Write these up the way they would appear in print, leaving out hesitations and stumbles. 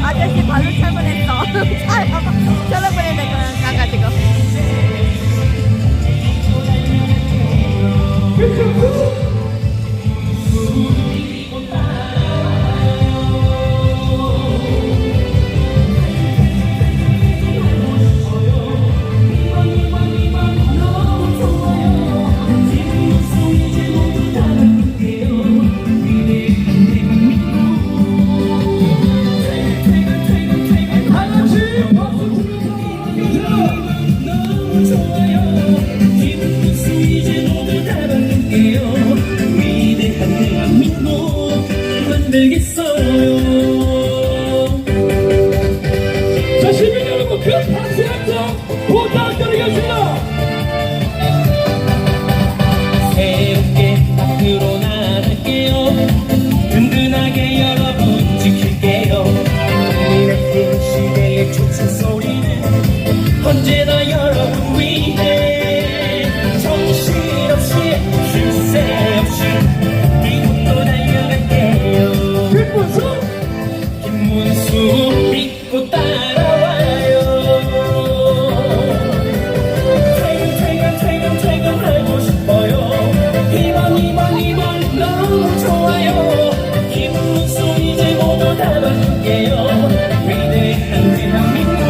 아저씨 발로 철분했어. 철분했네 그냥 가가지고. 자, 시민 여러분, 큰 박수 함성 부탁드리겠습니다. 새롭게 앞으로 나갈게요. 든든하게 여러분 지킬게요. 미래의 시대의 촉선 소리는 언제나 여러분 위해 정신없이 쉴 새 없이 믿고 달려갈게요. 김문수 믿고 따라와요. 퇴근하고 싶어요. 2번 너무 좋아요. 김문수 이제 모두 다 바꿀게요. 위대한 대한민국.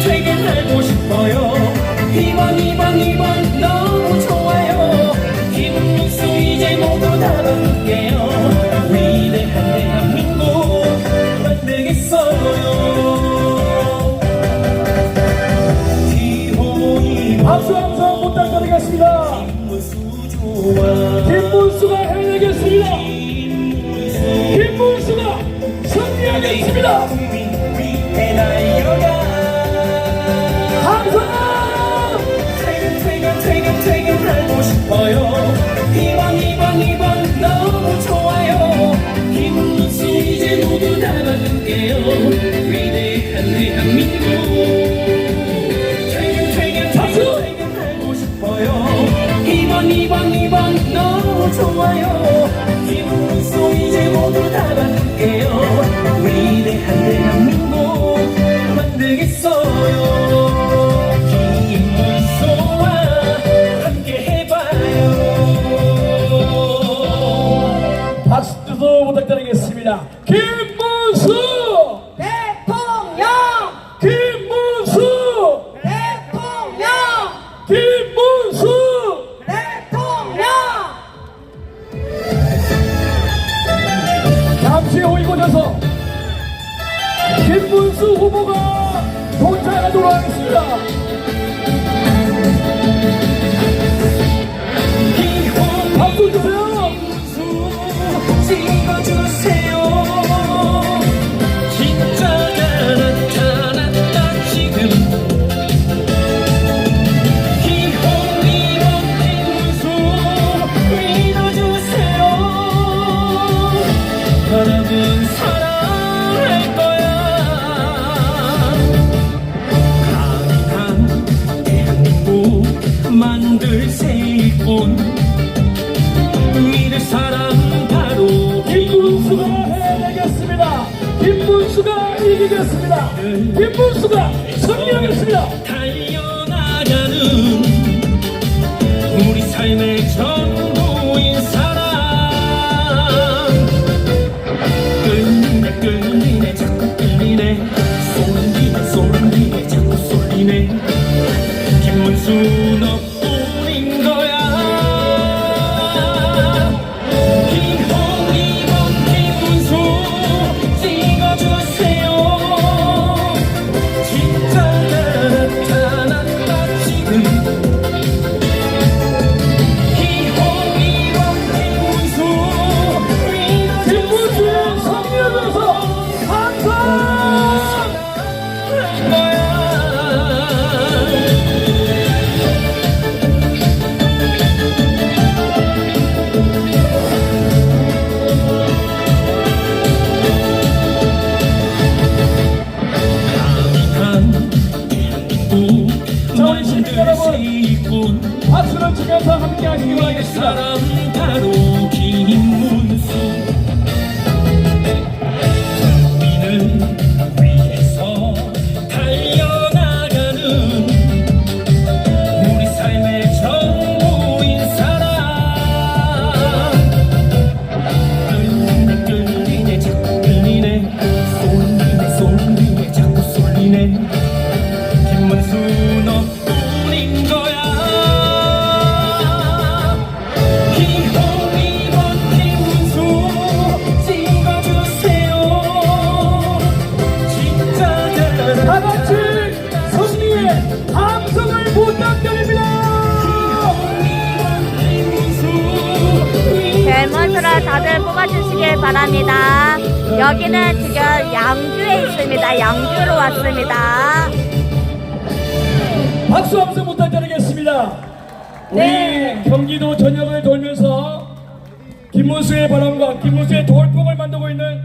퇴근하고 싶어요. 2번 너무 좋아요. 김문수 이제 모두 다 바꿀게요. 위대한 대한민국 만들겠어요. 박수 함성 부탁드리겠습니다. 김문수가 해내겠습니다. 김문수가 승리하겠습니다. 항상 퇴근하고 싶어요. 2번 너무 좋아요. 김문수 이제 모두 다 바꿀게요. 위대한 대한민국. 퇴근하고 싶어요. 2번 너무 좋아요. 김문수 이제 모두 다 바꿀게요. 위대한 대한민국 만들겠어요. 김문수와 함께 해봐요. 박수 부탁드리겠습니다. 김문수! 대통령! 김문수! 대통령! 김문수! 대통령! 잠시 후 이곳에서 김문수 후보가 도착하도록 하겠습니다. 박수 주세요. 찍어주세요. 진짜가 나타났다 지금. 김문수 믿어주세요. 여러분 사랑할 거야. 강한 대한민국 만들 세일꾼. 믿을 사람 바로 김문수가 해내겠습니다. 김문수가 이기겠습니다. 김문수가 승리하겠습니다. 달려나가는 우리 삶의 전부인 사람. 끌리네 자꾸 끌리네. 쏠리네 자꾸 쏠리네. 김문수 너뿐인 거야. 김문수 찍어주세요. 진짜가 나타났다. 젊은이라 다들 뽑아주시길 바랍니다. 여기는 지금 양주에 있습니다. 양주로 왔습니다. 박수 함성 부탁드리겠습니다. 우리 네. 경기도 전역을 돌면서 김문수의 바람과 김문수의 돌풍을 만들고 있는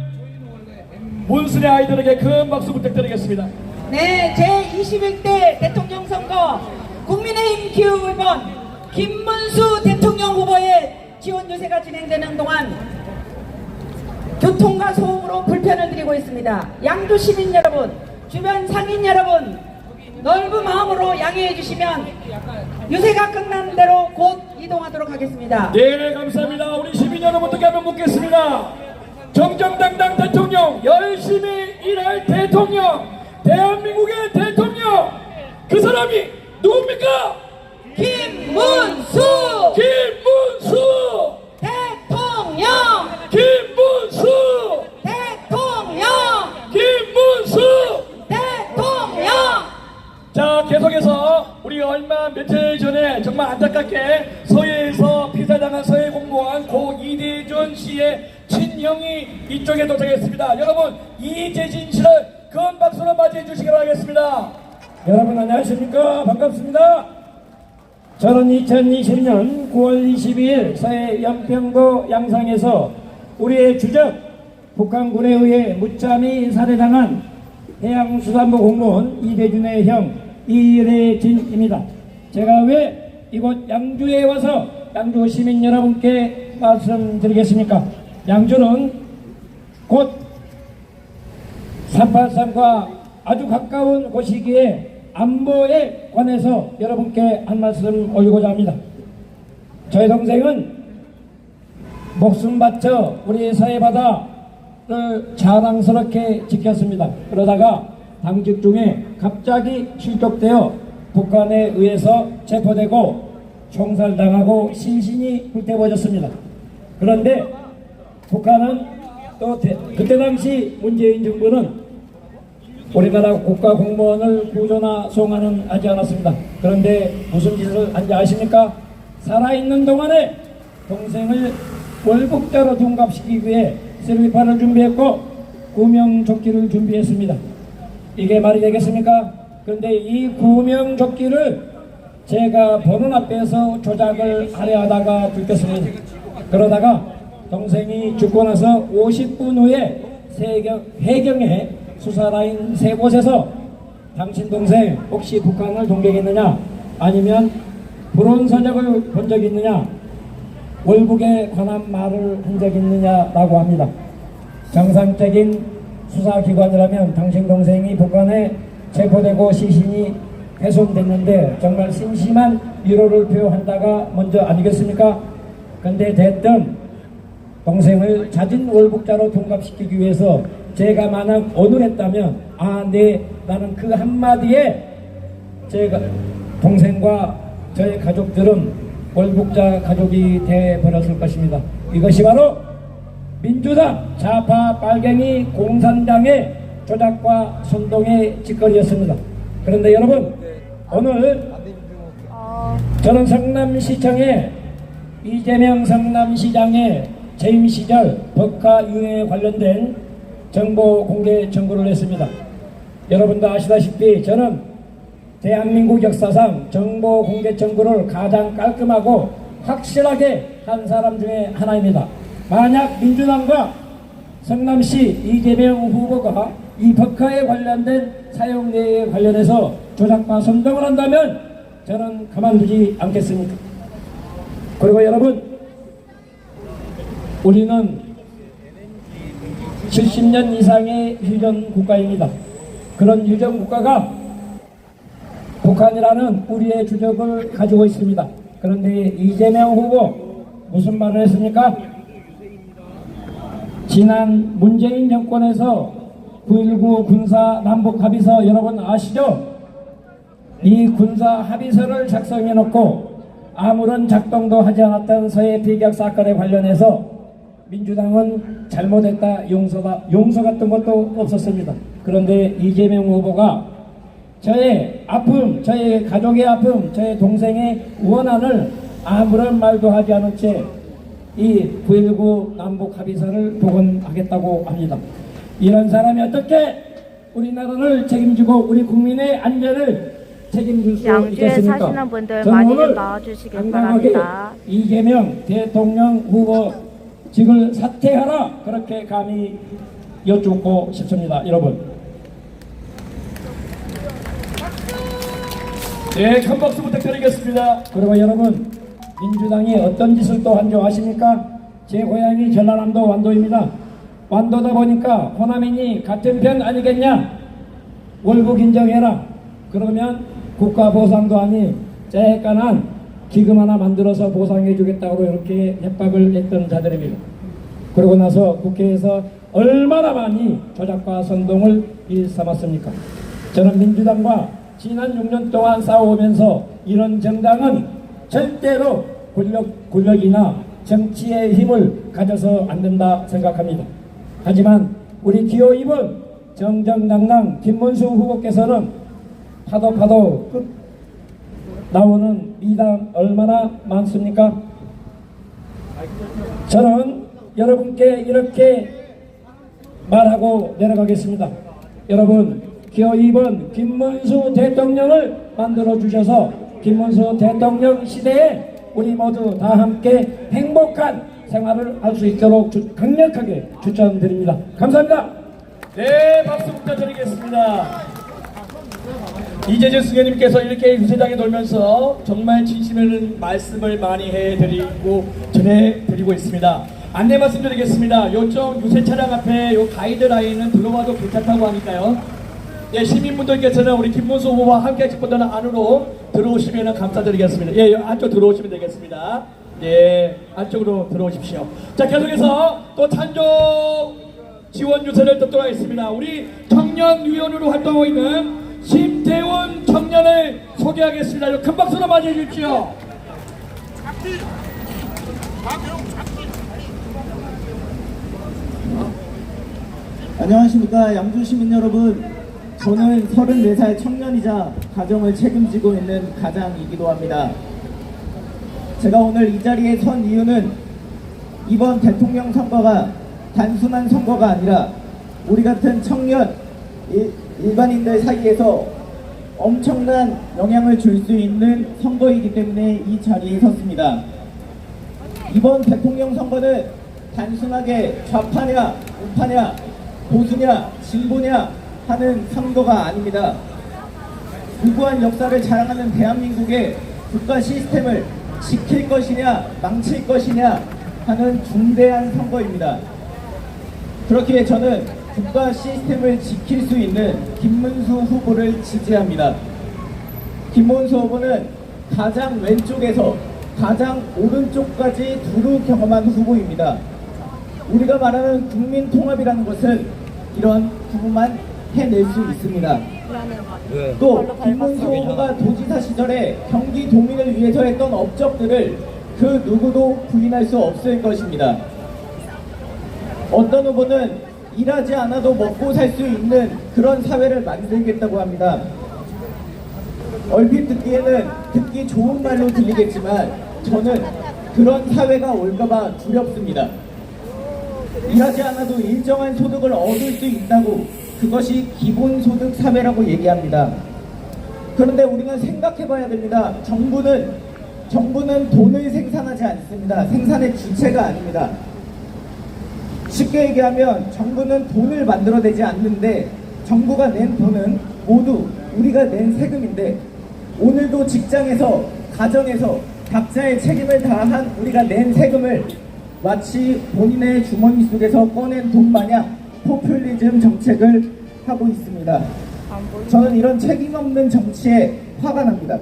문수의 아이들에게 큰 박수 부탁드리겠습니다. 네, 제21대 대통령 선거 국민의힘 기후 1번 김문수 대통령 후보의 지원 유세가 진행되는 동안 교통과 소음으로 불편을 드리고 있습니다. 양주 시민 여러분, 주변 상인 여러분, 넓은 마음으로 양해해 주시면 유세가 끝난 대로 곧 이동하도록 하겠습니다. 네, 감사합니다. 우리 시민 여러분께 한번 묻겠습니다. 정정당당 대통령, 열심히 일할 대통령, 대한민국의 대통령, 그 사람이 누굽니까? 김문수 김문수! 대통령! 김문수! 대통령! 김문수! 대통령! 자, 계속해서 우리 얼마 며칠 전에 정말 안타깝게 서해에서 피살당한 서해 공무원 고 이대준 씨의 친형이 이쪽에 도착했습니다. 여러분, 이재진 씨를 큰 박수로 맞이해 주시기 바라겠습니다. 여러분 안녕하십니까? 반갑습니다. 저는 2020년 9월 22일 서해 연평도 양상에서 우리의 주적 북한군에 의해 무참히 살해당한 해양수산부 공무원 이대준의 형 이래진입니다. 제가 왜 이곳 양주에 와서 양주 시민 여러분께 말씀드리겠습니까? 양주는 곧 383과 아주 가까운 곳이기에 안보에 관해서 여러분께 한 말씀 올리고자 합니다. 저희 동생은 목숨 바쳐 우리 서해바다를 자랑스럽게 지켰습니다. 그러다가 당직 중에 갑자기 실족되어 북한에 의해서 체포되고 총살당하고 신신이 불태워졌습니다. 그런데 북한은 또 그때 당시 문재인 정부는 우리나라 국가공무원을 구조나 송환은 하지 않았습니다. 그런데 무슨 짓을 한지 아십니까? 살아있는 동안에 동생을 월북자로 둔갑시키기 위해 셀리파를 준비했고 구명조끼를 준비했습니다. 이게 말이 되겠습니까? 그런데 이 구명조끼를 제가 보는 앞에서 조작을 하려 하다가 들켰습니다. 그러다가 동생이 죽고 나서 50분 후에 해경에 수사라인 세 곳에서 당신 동생 혹시 북한을 동경했느냐 아니면 불온서적을 본 적이 있느냐 월북에 관한 말을 한 적이 있느냐라고 합니다. 정상적인 수사기관이라면 당신 동생이 북한에 체포되고 시신이 훼손됐는데 정말 심심한 위로를 표한다가 먼저 아니겠습니까? 근데 됐든 동생을 잦은 월북자로 둔갑시키기 위해서 제가 만약 언급했다면 나는 그 한마디에 제가 동생과 저의 가족들은 월북자 가족이 되어버렸을 것입니다. 이것이 바로 민주당 좌파 빨갱이 공산당의 조작과 선동의 짓거리였습니다. 그런데 여러분 오늘 저는 성남시청에 이재명 성남시장의 재임 시절 법카 유해에 관련된 정보 공개 청구를 했습니다. 여러분도 아시다시피 저는 대한민국 역사상 정보 공개 청구를 가장 깔끔하고 확실하게 한 사람 중에 하나입니다. 만약 민주당과 성남시 이재명 후보가 이 법카에 관련된 사용 내에 관련해서 조작과 선동을 한다면 저는 가만두지 않겠습니다. 그리고 여러분 우리는 70년 이상의 휴전 국가입니다. 그런 휴전 국가가 북한이라는 우리의 주적을 가지고 있습니다. 그런데 이재명 후보 무슨 말을 했습니까? 지난 문재인 정권에서 9.19 군사 남북 합의서 여러분 아시죠? 이 군사 합의서를 작성해 놓고 아무런 작동도 하지 않았던 서해 피격 사건에 관련해서 민주당은 잘못했다 용서 같은 것도 없었습니다. 그런데 이재명 후보가 저의 아픔, 저의 가족의 아픔, 저의 동생의 원한을 아무런 말도 하지 않은 채 이 9.19 남북 합의서를 복원하겠다고 합니다. 이런 사람이 어떻게 우리나라를 책임지고 우리 국민의 안전을 책임질 수 양주에 있겠습니까? 사시는 분들 저는 많이 오늘 나와주시길 당당하게 바랍니다. 이재명 대통령 후보직을 사퇴하라 그렇게 감히 여쭙고 싶습니다. 여러분. 네, 큰 박수 부탁드리겠습니다. 그리고 여러분, 민주당이 어떤 짓을 또 한 줄 아십니까? 제 고향이 전라남도 완도입니다. 완도다 보니까 호남인이 같은 편 아니겠냐? 월북 인정해라. 그러면 국가 보상도 아니 쬐깐한 기금 하나 만들어서 보상해 주겠다고 이렇게 협박을 했던 자들입니다. 그러고 나서 국회에서 얼마나 많이 조작과 선동을 일삼았습니까? 저는 민주당과 지난 6년 동안 싸워오면서 이런 정당은 절대로 권력이나 정치의 힘을 가져서 안 된다 생각합니다. 하지만 우리 기호 2번 정정당당 김문수 후보께서는 파도 나오는 미담 얼마나 많습니까? 저는 여러분께 이렇게 말하고 내려가겠습니다. 여러분, 기호 2번 김문수 대통령을 만들어 주셔서 김문수 대통령 시대에 우리 모두 다 함께 행복한 생활을 할 수 있도록 강력하게 추천드립니다. 감사합니다. 네, 박수 부탁드리겠습니다. 이재재 수교님께서 이렇게 유세장에 돌면서 정말 진심을 말씀을 많이 해드리고 전해드리고 있습니다. 안내 말씀드리겠습니다. 요쪽 유세 차량 앞에 요 가이드라인은 들어와도 괜찮다고 하니까요. 예, 시민분들께서는 우리 김문수 후보와 함께 하실 분들은 안으로 들어오시면 감사드리겠습니다. 예, 안쪽 들어오시면 되겠습니다. 예, 안쪽으로 들어오십시오. 자, 계속해서 또 찬조 지원 유세를 듣도록 하겠습니다. 우리 청년위원으로 활동하고 있는 심태훈 청년을 소개하겠습니다. 큰 박수로 맞이해 주십시오. 안녕하십니까 양주 시민 여러분. 저는 34살 청년이자 가정을 책임지고 있는 가장이기도 합니다. 제가 오늘 이 자리에 선 이유는 이번 대통령 선거가 단순한 선거가 아니라 우리 같은 청년 일반인들 사이에서 엄청난 영향을 줄 수 있는 선거이기 때문에 이 자리에 섰습니다. 이번 대통령 선거는 단순하게 좌파냐 우파냐 보수냐 진보냐 하는 선거가 아닙니다. 무고한 역사를 자랑하는 대한민국의 국가 시스템을 지킬 것이냐 망칠 것이냐 하는 중대한 선거입니다. 그렇기에 저는 국가 시스템을 지킬 수 있는 김문수 후보를 지지합니다. 김문수 후보는 가장 왼쪽에서 가장 오른쪽까지 두루 경험한 후보입니다. 우리가 말하는 국민 통합이라는 것은 이런 부분만 해낼 수 있습니다. 또 김문수 후보가 도지사 시절에 경기 도민을 위해서 했던 업적들을 그 누구도 부인할 수 없을 것입니다. 어떤 후보는 일하지 않아도 먹고 살 수 있는 그런 사회를 만들겠다고 합니다. 얼핏 듣기에는 듣기 좋은 말로 들리겠지만 저는 그런 사회가 올까봐 두렵습니다. 일하지 않아도 일정한 소득을 얻을 수 있다고 그것이 기본소득 사회라고 얘기합니다. 그런데 우리가 생각해봐야 됩니다. 정부는 돈을 생산하지 않습니다. 생산의 주체가 아닙니다. 쉽게 얘기하면 정부는 돈을 만들어내지 않는데 정부가 낸 돈은 모두 우리가 낸 세금인데 오늘도 직장에서 가정에서 각자의 책임을 다한 우리가 낸 세금을 마치 본인의 주머니 속에서 꺼낸 돈 마냥 포퓰리즘 정책을 하고 있습니다. 저는 이런 책임 없는 정치에 화가 납니다.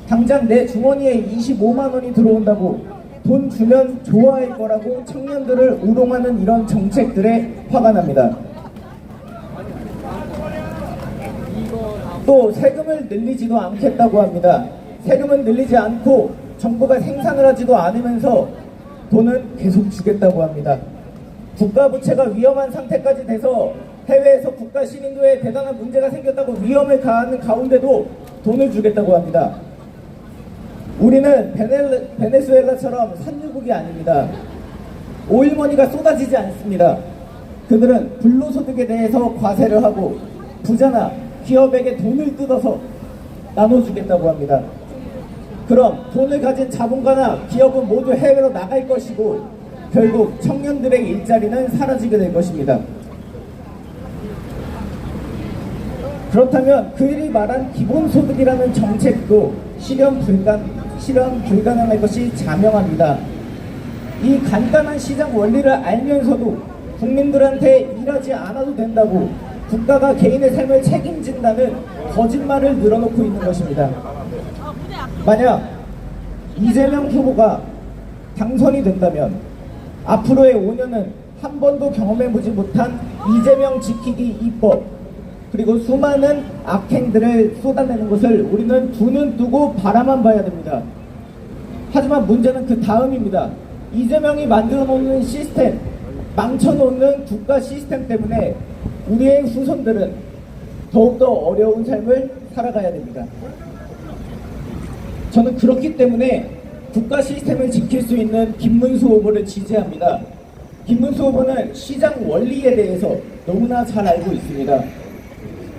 당장 내 주머니에 25만 원이 들어온다고 돈 주면 좋아할 거라고 청년들을 우롱하는 이런 정책들에 화가 납니다. 또 세금을 늘리지도 않겠다고 합니다. 세금은 늘리지 않고 정부가 생산을 하지도 않으면서 돈은 계속 주겠다고 합니다. 국가부채가 위험한 상태까지 돼서 해외에서 국가 신인도에 대단한 문제가 생겼다고 위험을 가하는 가운데도 돈을 주겠다고 합니다. 우리는 베네수엘라처럼 산유국이 아닙니다. 오일머니가 쏟아지지 않습니다. 그들은 불로소득에 대해서 과세를 하고 부자나 기업에게 돈을 뜯어서 나눠주겠다고 합니다. 그럼 돈을 가진 자본가나 기업은 모두 해외로 나갈 것이고 결국 청년들의 일자리는 사라지게 될 것입니다. 그렇다면 그들이 말한 기본소득이라는 정책도 실현 불가능할 것이 자명합니다. 이 간단한 시장 원리를 알면서도 국민들한테 일하지 않아도 된다고 국가가 개인의 삶을 책임진다는 거짓말을 늘어놓고 있는 것입니다. 만약 이재명 후보가 당선이 된다면 앞으로의 5년은 한 번도 경험해보지 못한 이재명 지키기 입법 그리고 수많은 악행들을 쏟아내는 것을 우리는 두 눈 뜨고 바라만 봐야 됩니다. 하지만 문제는 그 다음입니다. 이재명이 만들어 놓는 시스템, 망쳐놓는 국가 시스템 때문에 우리의 후손들은 더욱더 어려운 삶을 살아가야 됩니다. 저는 그렇기 때문에 국가 시스템을 지킬 수 있는 김문수 후보를 지지합니다. 김문수 후보는 시장 원리에 대해서 너무나 잘 알고 있습니다.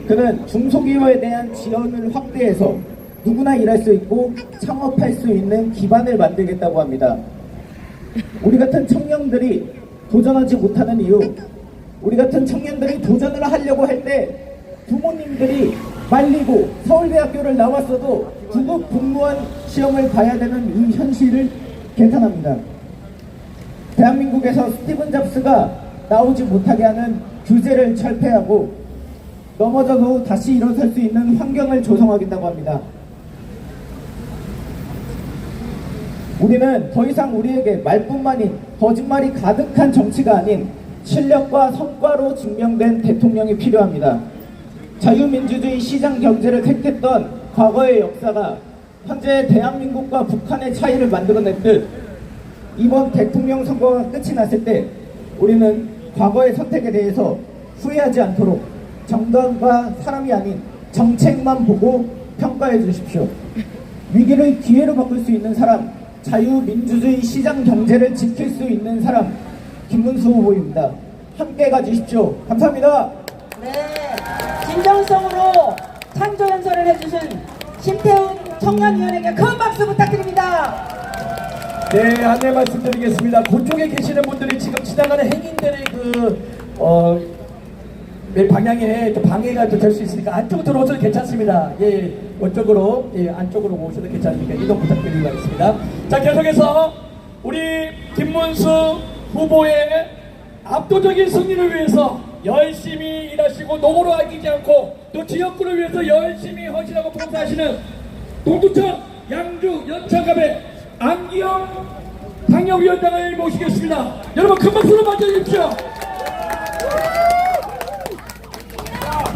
그는 중소기업에 대한 지원을 확대해서 누구나 일할 수 있고 창업할 수 있는 기반을 만들겠다고 합니다. 우리 같은 청년들이 도전하지 못하는 이유, 우리 같은 청년들이 도전을 하려고 할 때 부모님들이 말리고 서울대학교를 나왔어도 9급 공무원 시험을 봐야 되는 이 현실을 개탄합니다. 대한민국에서 스티븐 잡스가 나오지 못하게 하는 규제를 철폐하고 넘어져도 다시 일어설 수 있는 환경을 조성하겠다고 합니다. 우리는 더 이상 우리에게 말뿐만인 거짓말이 가득한 정치가 아닌 실력과 성과로 증명된 대통령이 필요합니다. 자유민주주의 시장 경제를 택했던 과거의 역사가 현재 대한민국과 북한의 차이를 만들어냈듯 이번 대통령 선거가 끝이 났을 때 우리는 과거의 선택에 대해서 후회하지 않도록 정당과 사람이 아닌 정책만 보고 평가해 주십시오. 위기를 기회로 바꿀 수 있는 사람, 자유민주주의 시장 경제를 지킬 수 있는 사람, 김문수 후보입니다. 함께 가주십시오. 감사합니다. 네, 진정성으로 창조 연설을 해주신 심태훈 청년위원에게 큰 박수 부탁드립니다. 네, 안내 말씀드리겠습니다. 그쪽에 계시는 분들이 지금 지나가는 행인들의 방향에 방해가 될 수 있으니까 안쪽으로 들어오셔도 괜찮습니다. 예, 이쪽으로, 안쪽으로 오셔도 괜찮으니까 이동 부탁드리고 가겠습니다. 자, 계속해서 우리 김문수 후보의 압도적인 승리를 위해서 열심히 일하시고 노고로 아끼지 않고 또 지역구를 위해서 열심히 헌신하고 봉사하시는 동두천 양주 연창갑의 안기영 당협위원장을 모시겠습니다. 여러분 큰 박수로 맞아주십시오.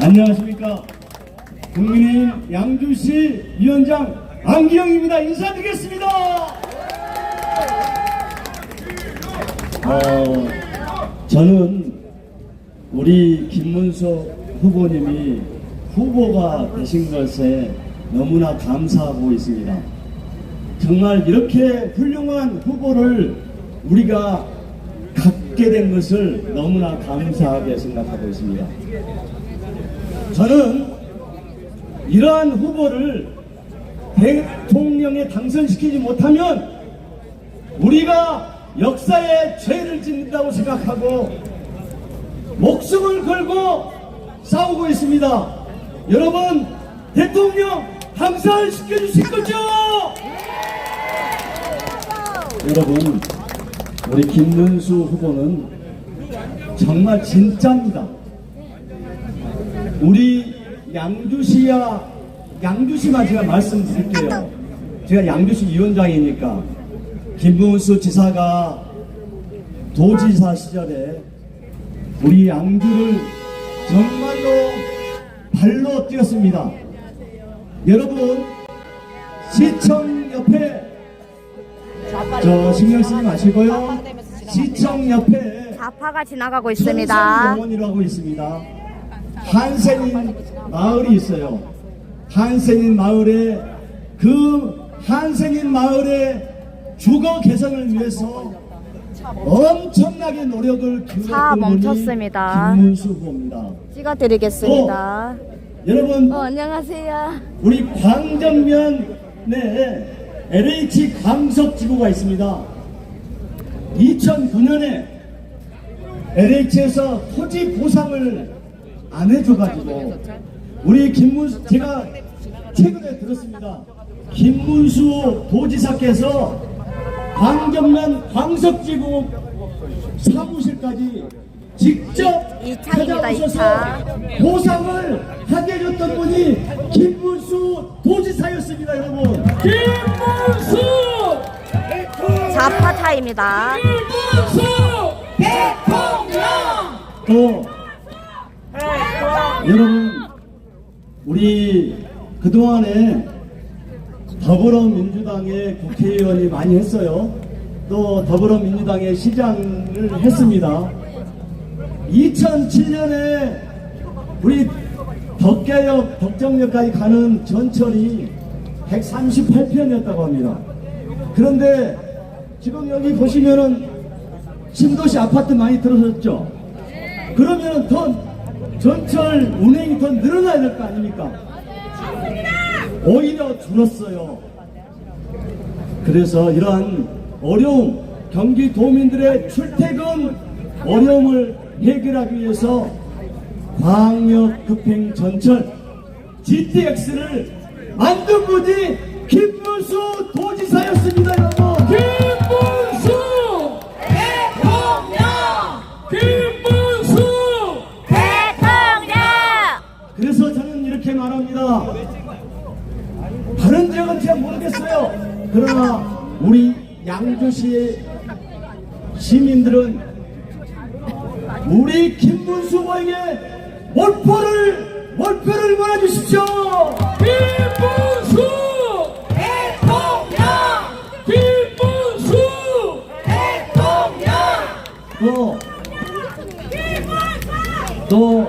안녕하십니까. 국민의힘 양주시 위원장 안기영입니다. 인사드리겠습니다. 저는 우리 김문수 후보님이 후보가 되신 것에 너무나 감사하고 있습니다. 정말 이렇게 훌륭한 후보를 우리가 갖게 된 것을 너무나 감사하게 생각하고 있습니다. 저는 이러한 후보를 대통령에 당선시키지 못하면 우리가 역사에 죄를 짓는다고 생각하고 목숨을 걸고 싸우고 있습니다. 여러분 대통령 당선시켜 주실 거죠? 여러분 우리 김문수 후보는 정말 진짜입니다. 우리 양주시만 제가 말씀드릴게요. 제가 양주시 위원장이니까 김문수 지사가 도지사 시절에 우리 양주를 정말로 발로 뛰었습니다. 여러분 시청 옆에 신경 쓰지 마시고요. 시청 옆에 좌파가 지나가고 있습니다. 병원이라고 있습니다. 한센인 마을이 있어요. 한센인 마을에 주거 개선을 위해서 엄청나게 노력을 차 기울였던 분이 멈췄습니다. 김문수 후보입니다. 찍어드리겠습니다. 여러분 안녕하세요. 우리 광정면에 LH 광석지구가 있습니다. 2009년에 LH에서 토지 보상을 안 해줘가지고 우리 김문수, 제가 최근에 들었습니다. 김문수 도지사께서 광정면 광석지구 사무실까지 직접 2차입니다, 찾아오셔서 2차. 보상을 하게 해줬던 분이 김문수 도지사였습니다, 여러분. 김문수! 좌파차입니다. 또 여러분 우리 그동안에 더불어민주당의 국회의원이 많이 했어요. 또 더불어민주당의 시장을 했습니다. 2007년에 우리 덕계역, 덕정역까지 가는 전철이 138편이었다고 합니다. 그런데 지금 여기 보시면은 신도시 아파트 많이 들어섰죠? 그러면은 더 전철 운행이 더 늘어나야 될 거 아닙니까? 오히려 줄었어요. 그래서 이러한 어려움, 경기도민들의 출퇴근 어려움을 해결하기 위해서 광역급행전철 GTX를 만든 분이 김문수 도지사였습니다, 여러분. 김문수! 김문수! 그래서 저는 이렇게 말합니다. 다른 지역은 잘 모르겠어요. 그러나 우리 양주시의 시민들은 우리 김문수 후보에게 몰표를 보내주십시오. 김문수! 김문수! 또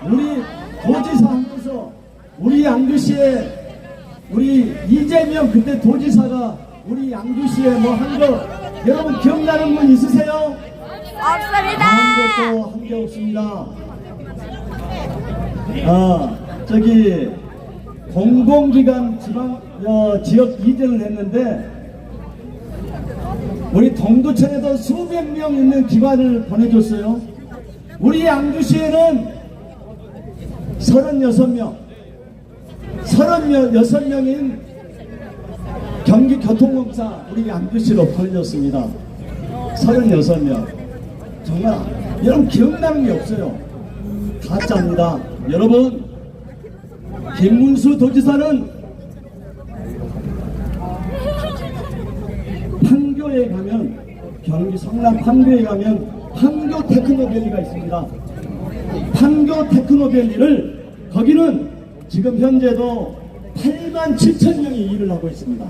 우리 도지사 하면서 우리 양주시에 우리 이재명 그때 도지사가 우리 양주시에 뭐 한 거 여러분 기억나는 분 있으세요? 없습니다. 아무것도 한 게 없습니다. 저기 공공기관 지역 이전을 했는데 우리 동두천에도 수백 명 있는 기관을 보내줬어요. 우리 양주시에는 36명인 경기교통공사 우리 양주시로 보내줬습니다. 36명. 정말 여러분 기억나는 게 없어요. 가짜입니다. 여러분 김문수 도지사는 판교에 가면 경기 성남 판교에 가면 판교 테크노밸리가 있습니다. 판교 테크노밸리를 거기는 지금 현재도 8만 7천 명이 일을 하고 있습니다.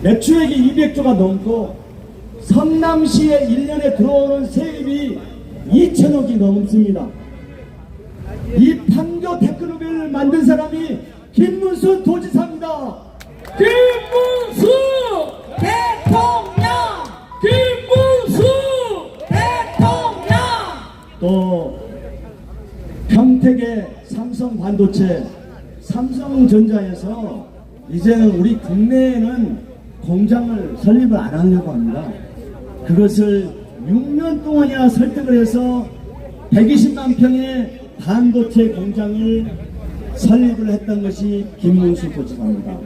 매출액이 200조가 넘고 성남시에 1년에 들어오는 세입이 2천억이 넘습니다. 이 판교 테크노밸리를 만든 사람이 김문수 도지사입니다. 김문수! 김문수! 또 평택의 삼성 반도체, 삼성전자에서 이제는 우리 국내에는 공장을 설립을 안 하려고 합니다. 그것을 6년 동안이나 설득을 해서 120만 평의 반도체 공장을 설립을 했던 것이 김문수 도지사입니다.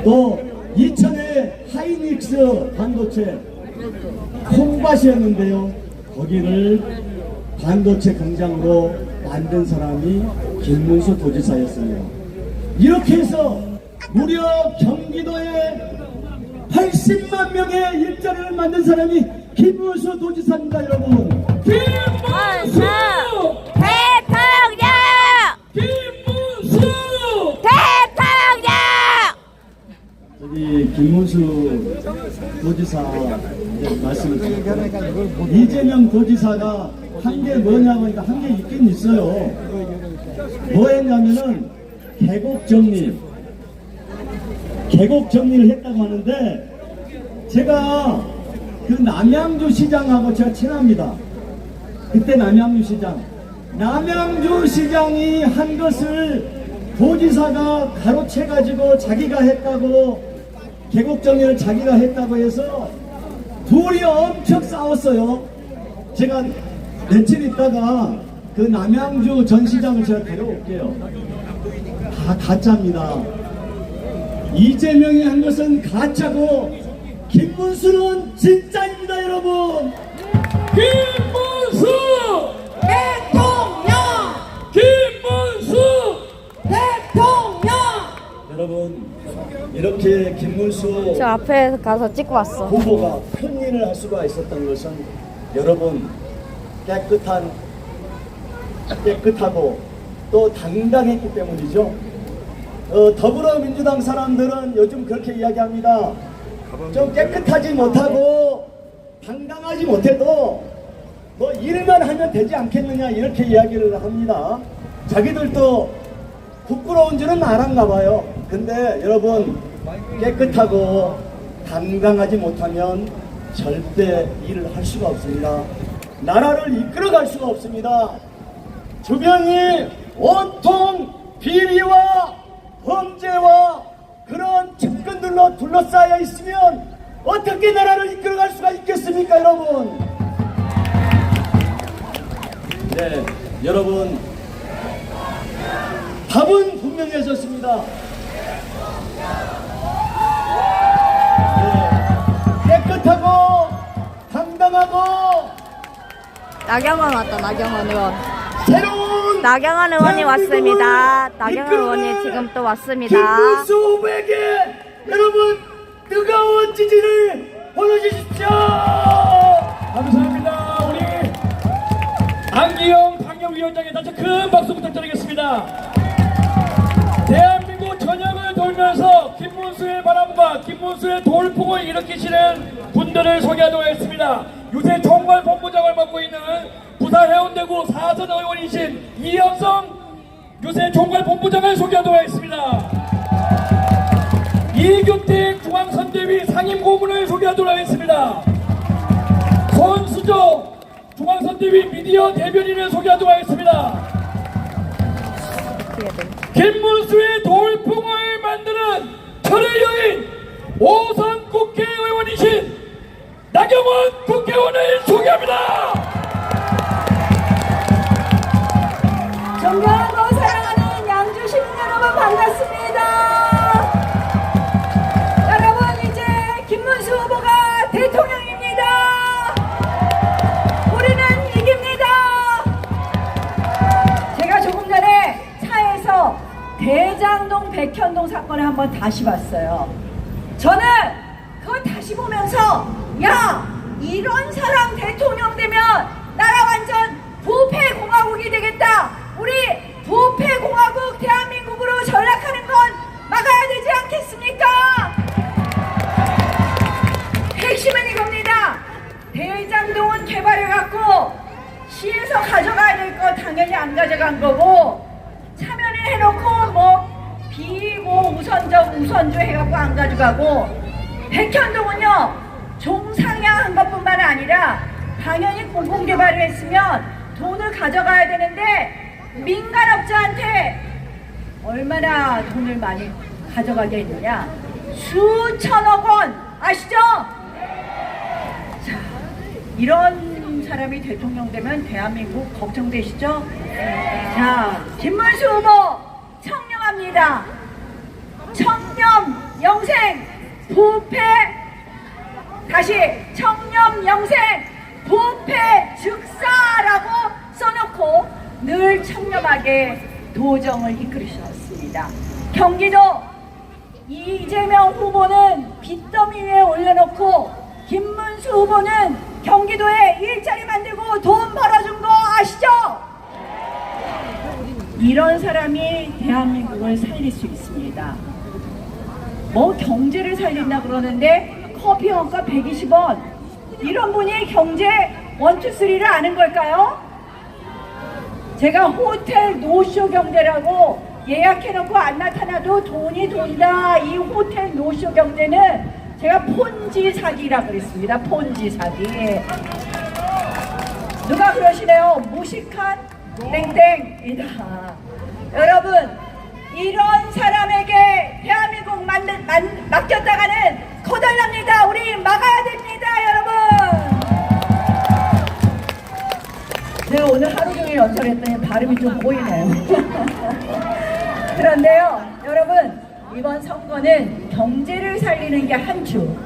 또 이천에 하이닉스 반도체 콩밭이었는데요. 거기를 반도체 공장으로 만든 사람이 김문수 도지사였습니다. 이렇게 해서 무려 경기도에 80만 명의 일자리를 만든 사람이 김문수 도지사입니다, 여러분. 김문수! 대통령! 김문수! 대통령! 저기 김문수 도지사 이제 말씀을 드릴게요. 이재명 도지사가 한 게 뭐냐고 하니까 한 게 있긴 있어요. 뭐 했냐면은 계곡 정리를 했다고 하는데 제가 그 남양주 시장하고 제가 친합니다. 그때 남양주 시장이 한 것을 도지사가 가로채가지고 자기가 했다고, 계곡정리를 자기가 했다고 해서 둘이 엄청 싸웠어요. 제가 며칠 있다가 그 남양주 전 시장을 제가 데려올게요. 다 가짜입니다. 이재명이 한 것은 가짜고 김문수는 진짜입니다, 여러분. 김문수! 대통령! 김문수! 대통령! 여러분, 이렇게 김문수 저 앞에 가서 찍고 왔어. 후보가 큰 일을 할 수가 있었던 것은 여러분 깨끗하고 또 당당했기 때문이죠. 더불어민주당 사람들은 요즘 그렇게 이야기합니다. 좀 깨끗하지 못하고 당당하지 못해도 뭐 일만 하면 되지 않겠느냐, 이렇게 이야기를 합니다. 자기들도 부끄러운 줄은 알았나 봐요. 근데 여러분, 깨끗하고 당당하지 못하면 절대 일을 할 수가 없습니다. 나라를 이끌어갈 수가 없습니다. 주변이 온통 비리와 범죄와 그런 측근들로 둘러싸여 있으면 어떻게 나라를 이끌어갈 수가 있겠습니까, 여러분? 네, 여러분, 답은 분명해졌습니다. 네, 깨끗하고 당당하고 나경원 왔다, 나경원 의원. 새로운 나경원 의원이 왔습니다. 나경원 이끌어낼 의원이 지금 또 왔습니다. 김문수 후보에게 여러분 뜨거운 지지를 보내주십시오. 감사합니다. 우리 안기영 방역위원장에 다시 큰 박수 부탁드리겠습니다. 대한민국 전역을 돌면서 김문수의 바람과 김문수의 돌풍을 일으키시는 분들을 소개하도록 하겠습니다. 요새 총괄본부장을 맡고 있는 부산 해운대구 4선 의원이신 이현성 요새 총괄본부장을 소개하도록 하겠습니다. 이규택 중앙선대위 상임고문을 소개하도록 하겠습니다. 손수조 중앙선대위 미디어 대변인을 소개하도록 하겠습니다. 김문수의 돌풍을 만드는 철의 여인 5선 국회의원이신 나경원 국회의원을 소개합니다. 존경하고 사랑하는 양주 시민 여러분, 반갑습니다. 여러분, 이제 김문수 후보가 대통령입니다. 우리는 이깁니다. 제가 조금 전에 차에서 대장동 백현동 사건을 한번 다시 봤어요. 저는 그거 다시 보면서 야, 이런 사람 대통령 되면 나라 완전 부패공화국이 되겠다. 우리 부패공화국 대한민국으로 전락하는 건 막아야 되지 않겠습니까? 핵심은 이겁니다. 대장동은 개발해갖고 시에서 가져가야 될 거 당연히 안 가져간 거고, 참여를 해놓고 우선적 우선주 해갖고 안 가져가고, 백현동은요 종상향한 것뿐만 아니라 당연히 공공개발을 했으면 돈을 가져가야 되는데 민간업자한테 얼마나 돈을 많이 가져가게 했느냐, 수천억 원 아시죠? 자, 이런 사람이 대통령 되면 대한민국 걱정되시죠? 자, 김문수 후보 청렴합니다. 청렴 영생 부패, 다시 청렴 영생 부패 즉사라고 써놓고 늘 청렴하게 도정을 이끌으셨습니다. 경기도 이재명 후보는 빚더미 위에 올려놓고 김문수 후보는 경기도에 일자리 만들고 돈 벌어준 거 아시죠? 이런 사람이 대한민국을 살릴 수 있습니다. 뭐 경제를 살린다 그러는데 커피 원가 120원, 이런 분이 경제 1, 2, 3를 아는 걸까요? 제가 호텔 노쇼 경제라고 예약해놓고 안 나타나도 돈이 돈다, 이 호텔 노쇼 경제는 제가 폰지 사기라고 그랬습니다. 폰지 사기. 누가 그러시네요. 무식한 땡땡이다. 여러분, 이런 사람에게 대한민국 맡겼다가는 거덜납니다. 우리 막아야 됩니다, 여러분. 제가 오늘 하루 종일 연설했더니 발음이 좀 보이네요. 그런데요, 여러분, 이번 선거는 경제를 살리는 게 한 주.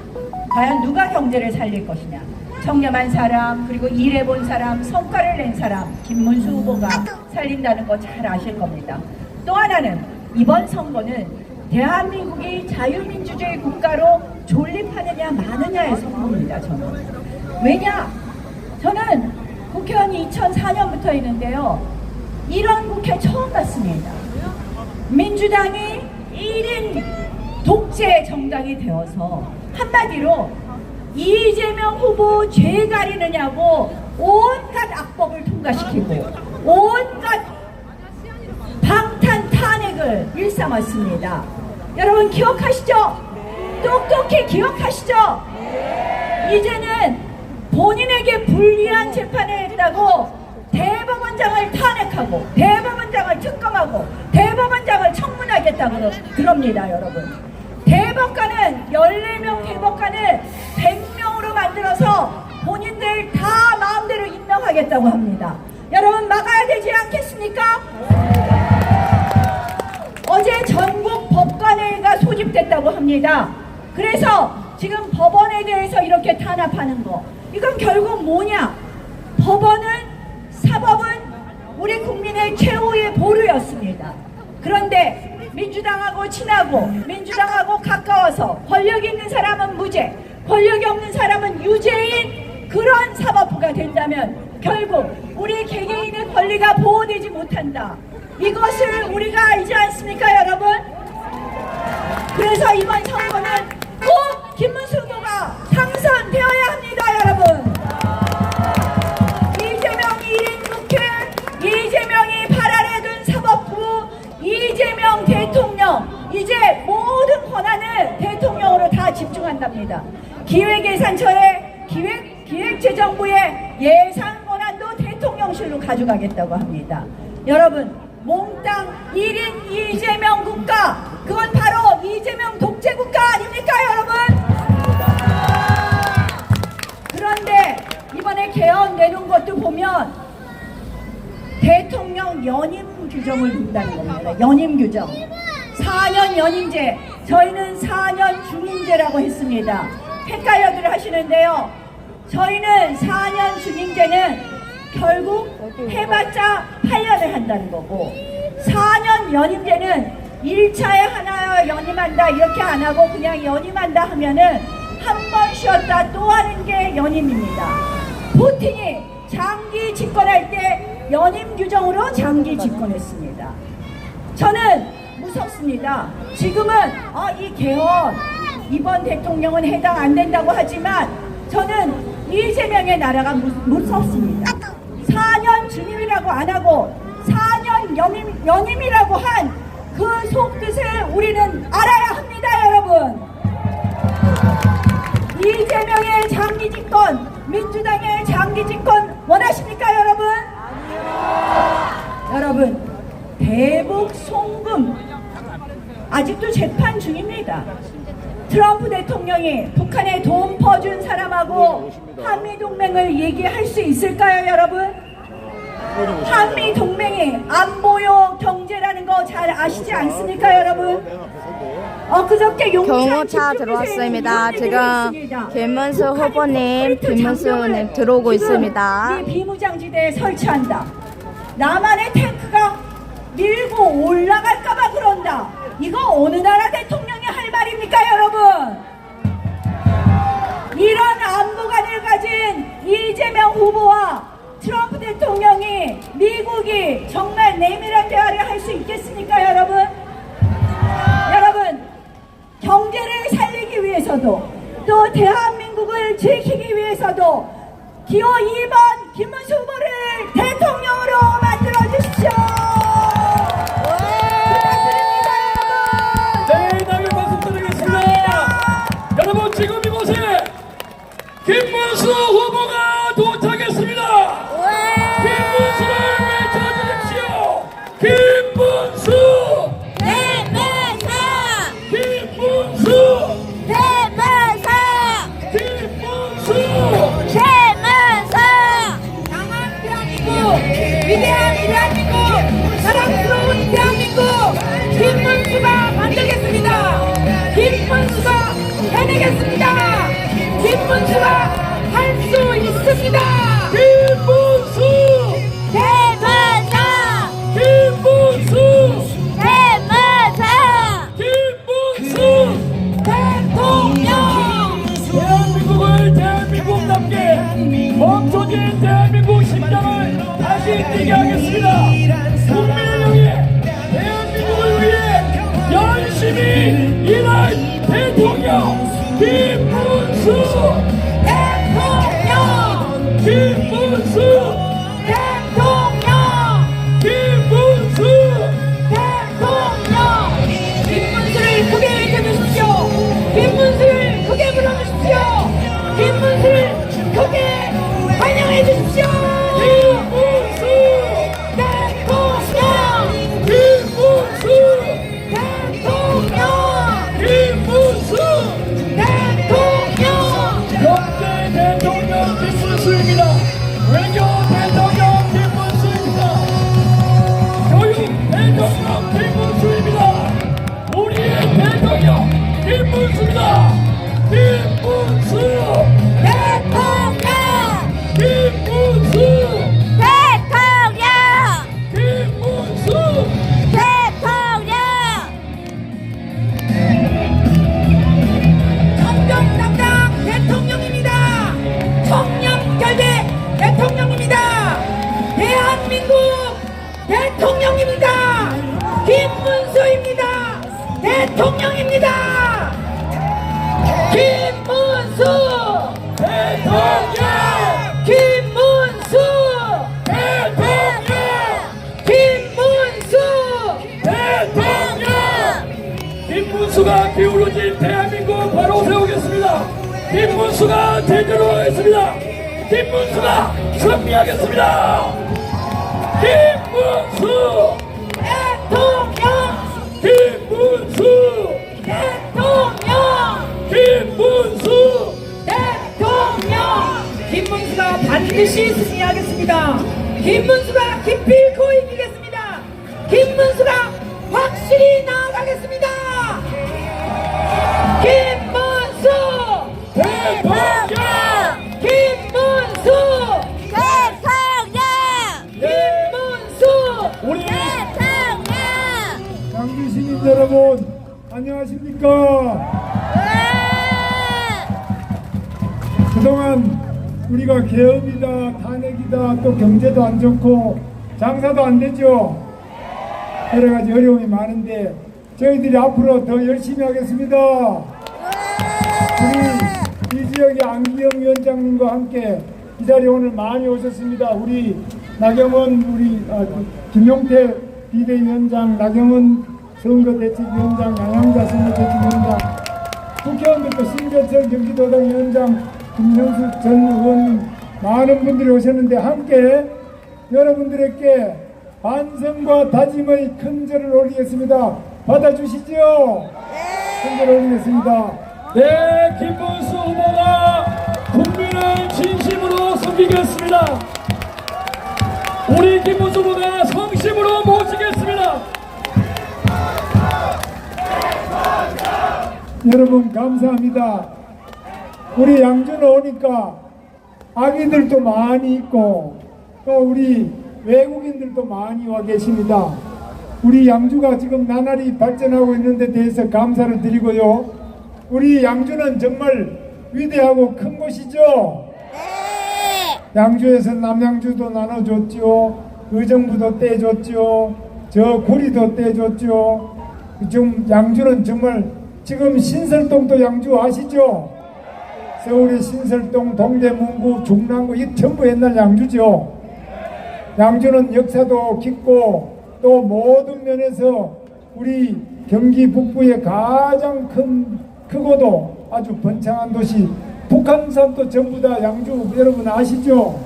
과연 누가 경제를 살릴 것이냐? 청렴한 사람, 그리고 일해본 사람, 성과를 낸 사람, 김문수 후보가 살린다는 거 잘 아실 겁니다. 또 하나는 이번 선거는 대한민국이 자유민주주의 국가로 존립하느냐 마느냐의 선거입니다. 저는. 왜냐? 저는 국회의원이 2004년부터 있는데요. 이런 국회 처음 봤습니다. 민주당이 1인 독재 정당이 되어서 한마디로 이재명 후보 죄 가리느냐고 온갖 악법을 통과시키고 온갖 방탄 탄핵을 일삼았습니다. 여러분 기억하시죠? 똑똑히 기억하시죠? 이제는 본인에게 불리한 재판을 했다고 대법원장을 탄핵하고 대법원장을 특검하고 대법원장을 청문하겠다고 그럽니다. 여러분, 대법관은 14명 대법관을 100명으로 만들어서 본인들 다 마음대로 임명하겠다고 합니다. 여러분, 막아야 되지 않겠습니까? 어제 전국 법관회의가 소집됐다고 합니다. 그래서 지금 법원에 대해서 이렇게 탄압하는 거, 이건 결국 뭐냐? 법원은, 사법은 우리 국민의 최후의 보루였습니다. 그런데 민주당하고 친하고 민주당하고 가까워서 권력이 있는 사람은 무죄, 권력이 없는 사람은 유죄인 그런 사법부가 된다면 결국 우리 개개인의 권리가 보호되지 못한다. 이것을 우리가 알지 않습니까, 여러분? 그래서 이번 선거는 꼭 김문수 후보가 당선되어야 합니다, 여러분. 이재명이 1인 국회, 이재명이 발 아래 둔 사법부, 이재명 대통령, 이제 모든 권한을 대통령으로 다 집중한답니다. 기획예산처에 기획재정부의 예산 권한도 대통령실로 가져가겠다고 합니다. 여러분, 몽땅 1인 이재명 국가, 그건 바로 이재명 독재 국가 아닙니까, 여러분? 그런데 이번에 개헌 내놓은 것도 보면 대통령 연임 규정을 둔다는 겁니다. 연임 규정. 4년 연임제, 저희는 4년 중임제라고 했습니다. 헷갈려들 하시는데요. 저희는 4년 중임제는 결국 해봤자 8년을 한다는 거고, 4년 연임제는 1차에 하나 연임한다 이렇게 안 하고 그냥 연임한다 하면은 한 번 쉬었다 또 하는 게 연임입니다. 푸틴이 장기 집권할 때 연임 규정으로 장기 집권했습니다. 저는 무섭습니다. 지금은 이 개헌, 이번 대통령은 해당 안 된다고 하지만 저는 이재명의 나라가 무섭습니다. 4년 중임이라고 안 하고 4년 연임이라고 한 그 속뜻을 우리는 알아야 합니다, 여러분. 이재명의 장기 집권, 민주당의 장기 집권 원하십니까, 여러분? 아니요. 여러분, 대북 송금 아직도 재판 중입니다. 트럼프 대통령이 북한에 돈 퍼준 사람하고 한미동맹을 얘기할 수 있을까요, 여러분? 한미동맹이 안보요 경제라는 거 잘 아시지 않습니까, 여러분? 그저께 경호차 들어왔습니다. 지금 김문수 후보님, 김문수님 들어오고 있습니다. 이 비무장지대에 설치한다. 남한의 탱크가 밀고 올라갈까봐 그런다. 이거 어느 나라 대통령이 할 말입니까, 여러분? 이런 안보관을 가진 이재명 후보와 트럼프 대통령이, 미국이 정말 내밀한 대화를 할 수 있겠습니까, 여러분? 여러분, 경제를 살리기 위해서도 또 대한민국을 지키기 위해서도 기호 2번 김문수 후보를 대통령으로 만들어 주십시오. 네, 다음에 박수 드리겠습니다. 여러분, 지금 김문수 후보가 도착했습니다. 김문수를 외쳐주십시오. 김문수! 김문수! 김문수! 강한 대한민국, 위대한 대한민국, 사랑스러운 대한민국, 김문수가 만들겠습니다. 김문수가 해내겠습니다. 김문수가 할 수 있습니다. 김문수! 김문수! 김문수! 대통령! 대한민국을 대한민국답게 멈춰진 대한민국 심장을 다시 뛰게 하겠습니다. 국민을 위해 대한민국을 위해 열심히 일할 대통령 김문수! 대통령! 김문수! 대통령! 김문수! 대통령! 김문수를 크게 해주십시오. 김문수를 크게 불러주십시오. 김문수를 크게 환영해 주십시오. 김문수! 대통령! 김문수! 대통령! 김문수! 대통령! 경제 대통령 김문수입니다. 외교 대통령 김문수입니다. 교육 대통령 김문수입니다. 우리의 대통령 김문수입니다. 김문수! 대통령! 김문수! 대통령! 김문수! 대통령! 청정당당 대통령입니다. 청렴결대 대통령입니다. 대한민국 대통령입니다. 김문수입니다. 대통령입니다. 김문수! 대통령! 김문수! 대통령! 김문수! 대통령! 김문수가 기울어진 대한민국 바로 세우겠습니다. 김문수가 대표로 하겠습니다. 김문수가 승리하겠습니다. 김문수! 대통령! 김문수! 대통령! 김문수! 대통령! 김문수가 반드시 승리하겠습니다. 김문수가 기필코 이기겠습니다. 김문수가 확실히 나아가겠습니다. 김문수! 대통령! 김문수! 김문수! 우리 양주 시민 여러분 안녕하십니까? 그동안 우리가 계엄이다, 탄핵이다, 또 경제도 안 좋고 장사도 안 되죠. 여러 가지 어려움이 많은데 저희들이 앞으로 더 열심히 하겠습니다. 우리 이 지역의 안기영 위원장님과 함께 이 자리에 오늘 많이 오셨습니다. 우리 나경원, 김용태 비대위원장, 나경원 선거대책위원장, 양양자 선거대책위원장, 국회의원들도 신재철 경기도당 위원장, 김현수 전 의원님 많은 분들이 오셨는데 함께 여러분들에게 반성과 다짐의 큰 절을 올리겠습니다. 받아주시죠? 큰 절 올리겠습니다. 네, 김문수 후보가 국민을 진심으로 섬기겠습니다. 우리 김문수 후보가 성심으로 모시겠습니다. 여러분 감사합니다. 우리 양주는 오니까 아기들도 많이 있고 또 우리 외국인들도 많이 와 계십니다. 우리 양주가 지금 나날이 발전하고 있는 데 대해서 감사를 드리고요. 우리 양주는 정말 위대하고 큰 곳이죠. 양주에서 남양주도 나눠줬죠. 의정부도 떼줬죠. 저 구리도 떼줬죠. 지금 양주는 정말 지금 신설동도 양주 아시죠? 서울의 신설동, 동대문구, 중랑구 이 전부 옛날 양주죠. 양주는 역사도 깊고 또 모든 면에서 우리 경기 북부의 가장 크고도 아주 번창한 도시 북한 북한산도 전부 다 양주 여러분 아시죠?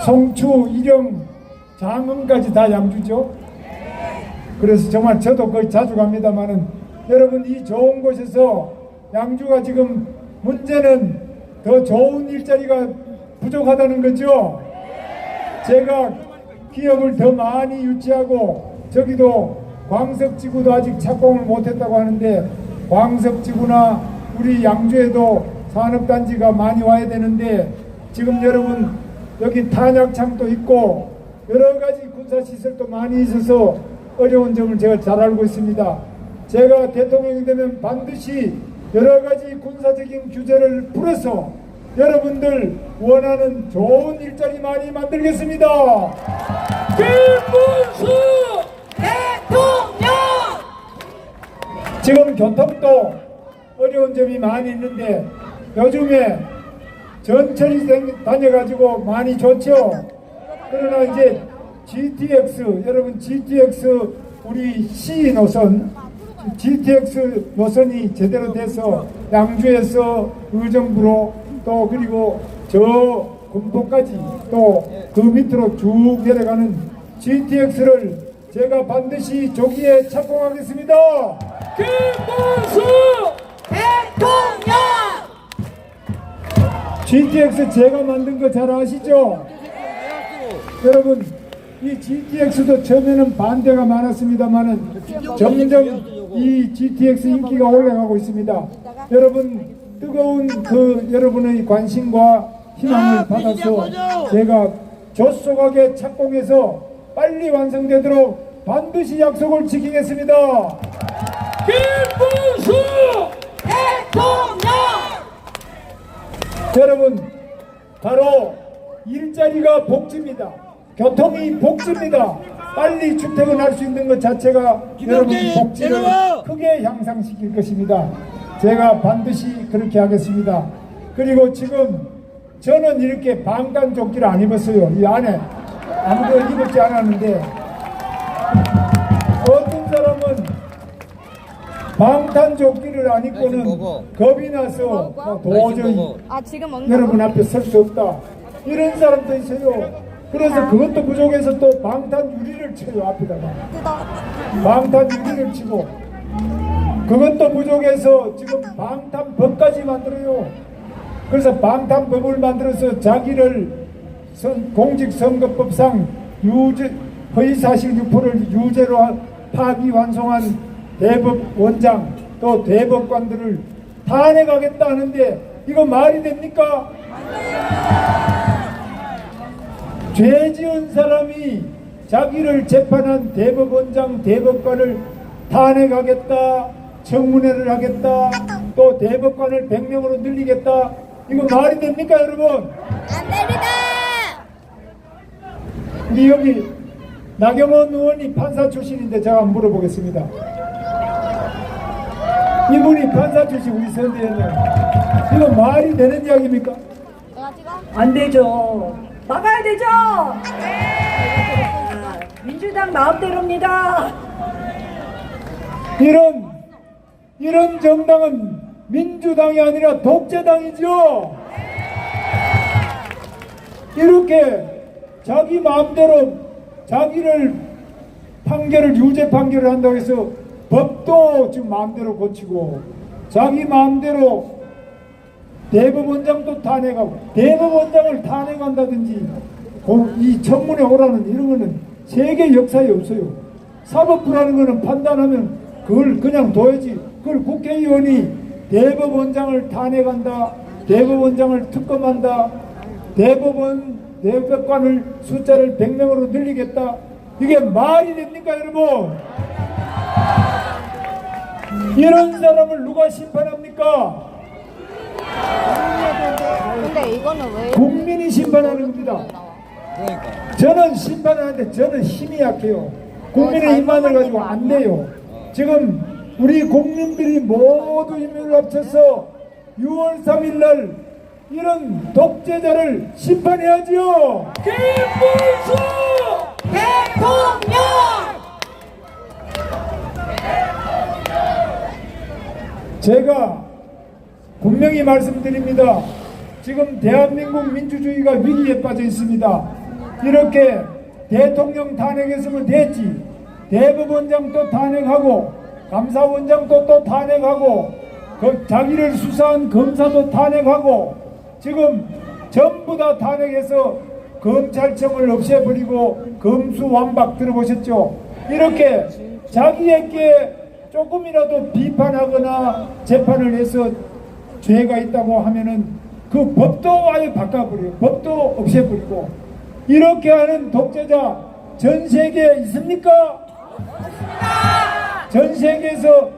송추, 일영, 장흥까지 다 양주죠. 그래서 정말 저도 거의 자주 갑니다만은 여러분 이 좋은 곳에서 양주가 지금 문제는 더 좋은 일자리가 부족하다는 거죠. 제가 기업을 더 많이 유치하고 저기도 광석지구도 아직 착공을 못했다고 하는데 광석지구나 우리 양주에도 산업단지가 많이 와야 되는데 지금 여러분 여기 탄약창도 있고 여러가지 군사시설도 많이 있어서 어려운 점을 제가 잘 알고 있습니다. 제가 대통령이 되면 반드시 여러가지 군사적인 규제를 풀어서 여러분들 원하는 좋은 일자리 많이 만들겠습니다. 김문수 대통령! 지금 교통도 어려운 점이 많이 있는데 요즘에 전철이 다녀가지고 많이 좋죠. 그러나 이제 GTX 여러분 GTX 우리 C 노선 GTX 노선이 제대로 돼서 양주에서 의정부로 또 그리고 저 군포까지 또 그 밑으로 쭉 내려가는 GTX를 제가 반드시 조기에 착공하겠습니다. 김문수 대통령! GTX 제가 만든 거 잘 아시죠? 여러분 이 GTX도 처음에는 반대가 많았습니다만은 점점 이 GTX 인기가 올라가고 있습니다. 여러분 뜨거운 그 여러분의 관심과 희망을 받아서 제가 조속하게 착공해서 빨리 완성되도록 반드시 약속을 지키겠습니다. 김문수 대통령! 여러분 바로 일자리가 복지입니다. 교통이 복지입니다. 빨리 출퇴근할 수 있는 것 자체가 여러분 복지를 크게 향상시킬 것입니다. 제가 반드시 그렇게 하겠습니다. 그리고 지금 저는 이렇게 방탄조끼를 안 입었어요. 이 안에 아무도 입었지 않았는데 어떤 사람은 방탄조끼를 안 입고는 겁이 나서 도저히 아 지금 먹는 여러분 앞에 설 수 없다 이런 사람도 있어요. 그래서 그것도 부족해서 또 방탄 유리를 쳐요. 앞에다가 방탄 유리를 치고 그것도 부족해서 지금 방탄법까지 만들어요. 그래서 방탄법을 만들어서 자기를 공직선거법상 허위사실 유포를 유죄로 파기환송한 대법원장 또 대법관들을 탄핵하겠다 하는데 이거 말이 됩니까? 죄 지은 사람이 자기를 재판한 대법원장 대법관을 탄핵하겠다 청문회를 하겠다 또 대법관을 100명으로 늘리겠다 이거 말이 됩니까 여러분? 안 됩니다. 우리 여기 나경원 의원이 판사 출신인데 제가 한번 물어보겠습니다. 이분이 판사 출신 우리 선대위원장 이거 말이 되는 이야기입니까? 안 되죠. 막아야 되죠. 민주당 마음대로입니다. 이런 정당은 민주당이 아니라 독재당이죠. 이렇게 자기 마음대로 자기를 유죄 판결을 한다고 해서 법도 지금 마음대로 고치고 자기 마음대로 대법원장도 탄핵하고 대법원장을 탄핵한다든지 이 청문회 오라는 이런 거는 세계 역사에 없어요. 사법부라는 거는 판단하면 그걸 그냥 둬야지. 그걸 국회의원이 대법원장을 탄핵한다, 대법원장을 특검한다, 대법관을 숫자를 100명으로 늘리겠다. 이게 말이 됩니까 여러분? 이런 사람을 누가 심판합니까? 근데 이거는 왜? 국민이 심판하는 겁니다. 저는 심판하는데 저는 힘이 약해요. 국민의 힘만을 가지고 안 돼요. 지금 우리 국민들이 모두 힘을 합쳐서 6월 3일 날 이런 독재자를 심판해야지요. 김문수 대통령! 제가 분명히 말씀드립니다. 지금 대한민국 민주주의가 위기에 빠져 있습니다. 이렇게 대통령 탄핵했으면 됐지. 대법원장도 탄핵하고 감사원장도 또 탄핵하고 자기를 수사한 검사도 탄핵하고 지금 전부 다 탄핵해서 검찰청을 없애버리고 검수완박 들어보셨죠? 이렇게 자기에게 조금이라도 비판하거나 재판을 해서 죄가 있다고 하면은 그 법도 아예 바꿔버려요. 법도 없애버리고. 이렇게 하는 독재자 전 세계에 있습니까? 전 세계에서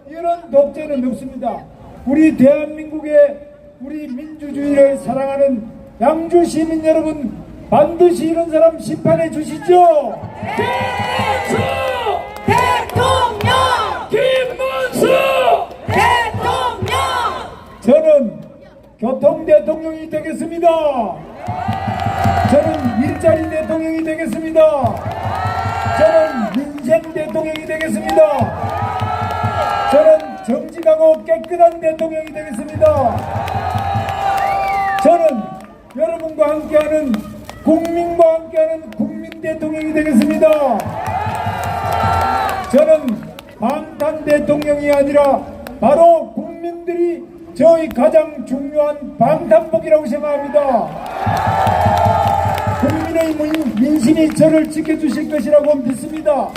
이런 독재는 없습니다. 우리 대한민국의 우리 민주주의를 사랑하는 양주 시민 여러분, 반드시 이런 사람 심판해 주시죠. 대통령! 김문수 대통령! 저는 교통 대통령이 되겠습니다. 저는 일자리 대통령이 되겠습니다. 저는 민생 대통령이 되겠습니다. 저는 정직하고 깨끗한 대통령이 되겠습니다. 저는 여러분과 함께하는 국민과 함께하는 국민 대통령이 되겠습니다. 저는 방탄 대통령이 아니라 바로 국민들이 저희 가장 중요한 방탄복이라고 생각합니다. 국민의 민심이 저를 지켜주실 것이라고 믿습니다.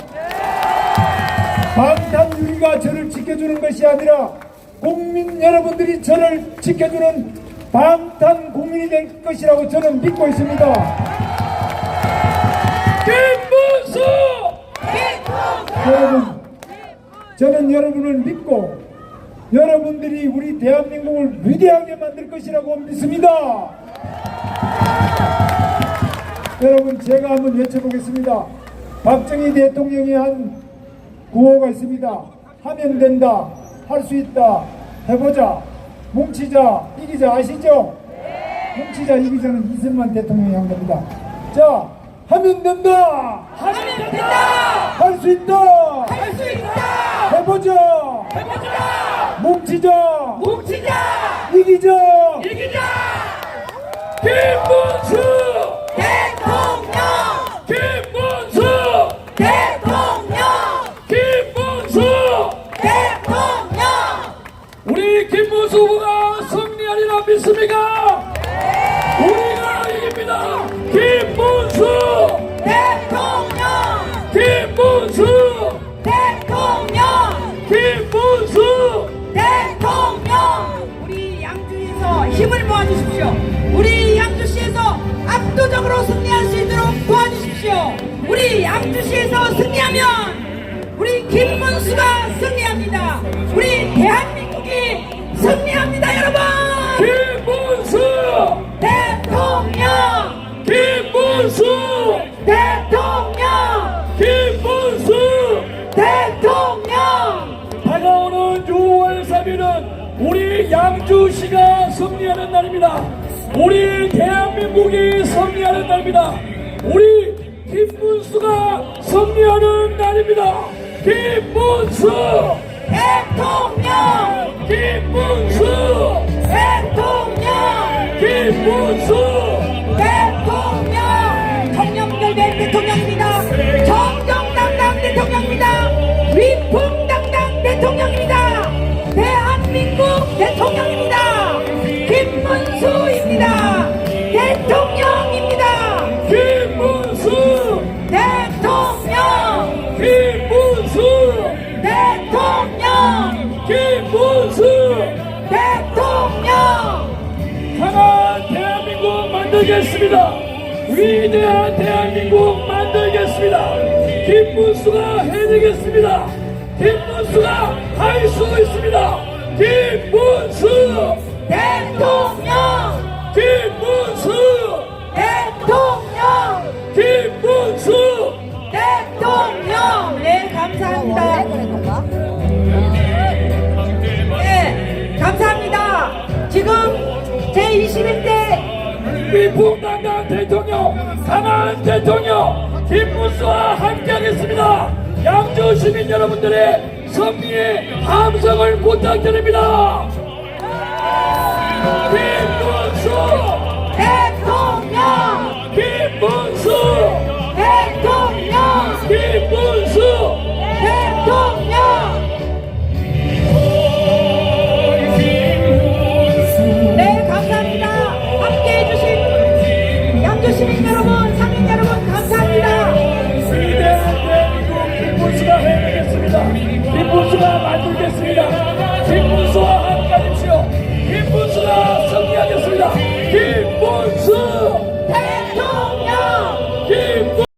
방탄유리가 저를 지켜주는 것이 아니라 국민 여러분들이 저를 지켜주는 방탄 국민이 될 것이라고 저는 믿고 있습니다. 김문수 여러분, 저는 여러분을 믿고 여러분들이 우리 대한민국을 위대하게 만들 것이라고 믿습니다. 여러분, 제가 한번 외쳐보겠습니다. 박정희 대통령이 한 구호가 있습니다. 하면 된다, 할 수 있다, 해보자, 뭉치자, 이기자. 아시죠? 뭉치자, 이기자는 이승만 대통령이 한 겁니다. 자, 하면 된다, 하면 된다! 할 수 있다, 할 수 있다! 해보자, 해보자! 뭉치자, 뭉치자! 이기자. 김문수 대통령! 김문수 대통령! 김문수 대통령! 우리 김문수 후보가 승리하리라 믿습니까? 우리가 이깁니다. 김문수 대통령! 김문수 대통령! 김문수 대통령! 우리 양주에서 힘을 모아주십시오. 우리 양주시에서 압도적으로 승리할 수 있도록 도와주십시오. 우리 양주시에서 승리하면 우리 김문수가 승리합니다. 우리 대한민국이 승리합니다, 여러분! 김문수 대통령! 김문수 대통령! 김문수 대통령! 다가오는 6월 3일은 우리 양주시가 승리하는 날입니다. 우리 대한민국이 승리하는 날입니다. 우리 김문수가 승리하는 날입니다. 김문수 대통령! 김문수 대통령! 김문수 대통령! 청렴결백 대통령입니다. 정정당당 대통령입니다. 위풍당당 대통령입니다. 대한민국 대통령입니다. 김문수입니다. 대통령입니다. 김문수 대통령! 김문수 대통령! 김문수 대통령! 강한 대한민국 만들겠습니다. 위대한 대한민국 만들겠습니다. 김문수가 해내겠습니다. 김문수가 할 수 있습니다. 김문수 대통령! 김문수 대통령! 김문수 대통령! 네, 감사합니다. 네, 감사합니다. 지금 제21대 위풍당당 대통령, 강한 대통령 김문수와 함께하겠습니다. 양주 시민 여러분들의 승리의 함성을 부탁드립니다. 김문수 대통령! 김문수 대통령! 네, 감사합니다. 함께 해주신 양주 시민 여러분, 상인 여러분, 감사합니다. 위대한 대한민국 김문수가 해내겠습니다. 김문수가 만들겠습니다. 김문수와 함께하십시오. 김문수가 승리하겠습니다. 김문수